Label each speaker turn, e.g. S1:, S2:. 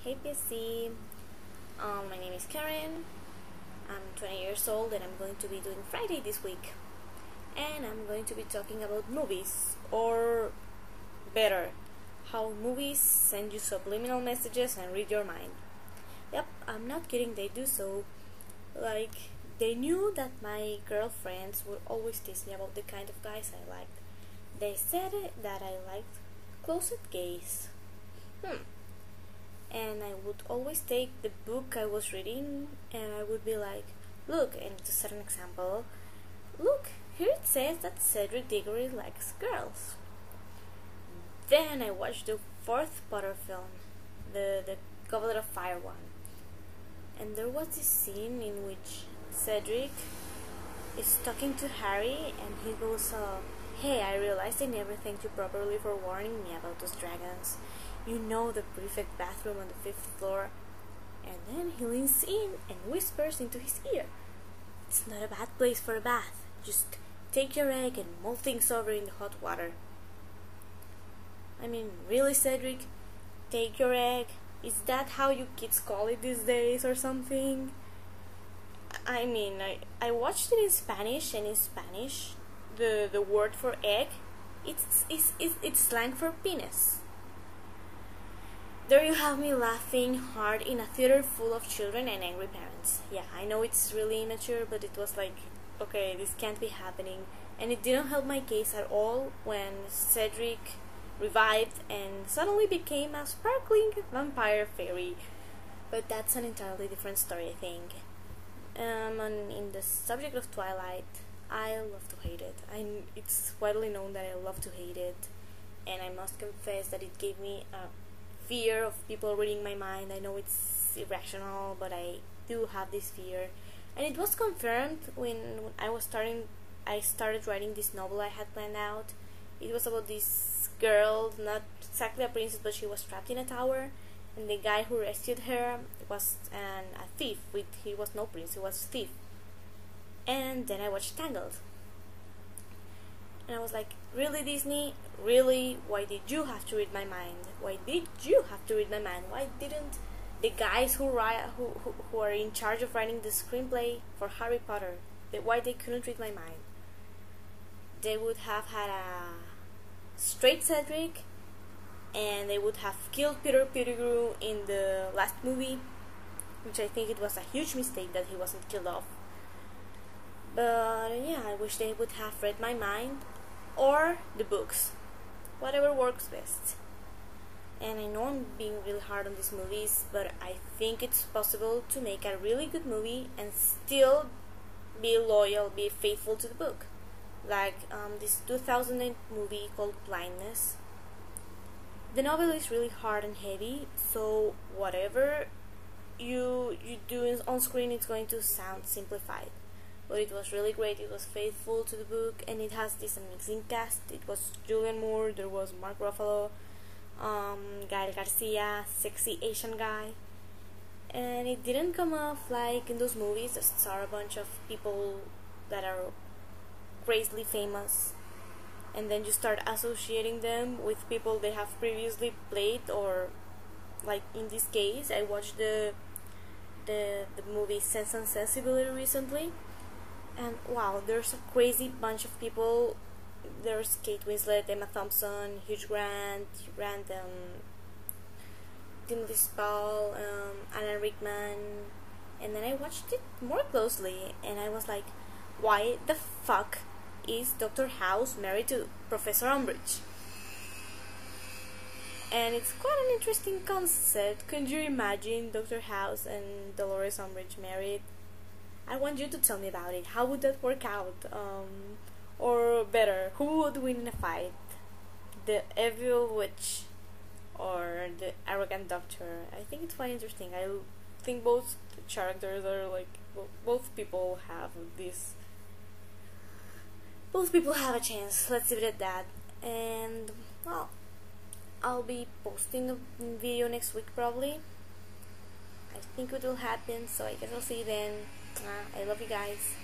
S1: Hey PC, my name is Karen. I'm 20 years old and I'm going to be doing Friday this week. And I'm going to be talking about movies, or better, how movies send you subliminal messages and read your mind. Yep, I'm not kidding, they do so. Like, they knew that my girlfriends would always tease me about the kind of guys I liked. They said that I liked closet gays. And I would always take the book I was reading and I would be like, look, and to set an example, look, here it says that Cedric Diggory likes girls. Then I watched the fourth Potter film, the Goblet of Fire one, and there was this scene in which Cedric is talking to Harry and he goes, hey, I realized I never thanked you properly for warning me about those dragons. You know, the prefect bathroom on the 5th floor. And then he leans in and whispers into his ear, it's not a bad place for a bath. Just take your egg and mull things over in the hot water. I mean, really, Cedric? Take your egg? Is that how you kids call it these days or something? I mean, I watched it in Spanish, and in Spanish, the word for egg, it's slang for penis. There you have me laughing hard in a theater full of children and angry parents. Yeah, I know it's really immature, but it was like, okay, this can't be happening. And it didn't help my case at all when Cedric revived and suddenly became a sparkling vampire fairy. But that's an entirely different story, I think. In the subject of Twilight, I love to hate it. It's widely known that I love to hate it, and I must confess that it gave me a fear of people reading my mind. I know it's irrational, but I do have this fear, and it was confirmed when I started writing this novel I had planned out. It was about this girl, not exactly a princess, but she was trapped in a tower, and the guy who rescued her was a thief. He was no prince, he was a thief. And then I watched Tangled, and I was like, really, Disney? Really? Why did you have to read my mind? Why did you have to read my mind? Why didn't the guys who are in charge of writing the screenplay for Harry Potter, why they couldn't read my mind? They would have had a straight Cedric, and they would have killed Peter Pettigrew in the last movie, which I think it was a huge mistake that he wasn't killed off. But yeah, I wish they would have read my mind, or the books, whatever works best. And I know I'm being really hard on these movies, but I think it's possible to make a really good movie and still be loyal, be faithful to the book. Like this 2008 movie called Blindness. The novel is really hard and heavy, so whatever you do on screen, it's going to sound simplified. But it was really great, it was faithful to the book, and it has this amazing cast. It was Julianne Moore, there was Mark Ruffalo, Gael Garcia, sexy Asian guy. And it didn't come off like in those movies that star a bunch of people that are crazily famous, and then you start associating them with people they have previously played, or like in this case, I watched the movie Sense and Sensibility recently, and wow, there's a crazy bunch of people. There's Kate Winslet, Emma Thompson, Hugh Grant, Timothy Spall, Alan Rickman, and then I watched it more closely, and I was like, why the fuck is Dr. House married to Professor Umbridge? And it's quite an interesting concept. Could you imagine Dr. House and Dolores Umbridge married? I want you to tell me about it. How would that work out? Or better, who would win in a fight? The evil witch or the arrogant doctor? I think it's quite interesting. I think both characters are like, both people have this. Both people have a chance. Let's leave it at that. And well, I'll be posting a video next week probably. I think it will happen, so I guess I'll see you then. I love you guys.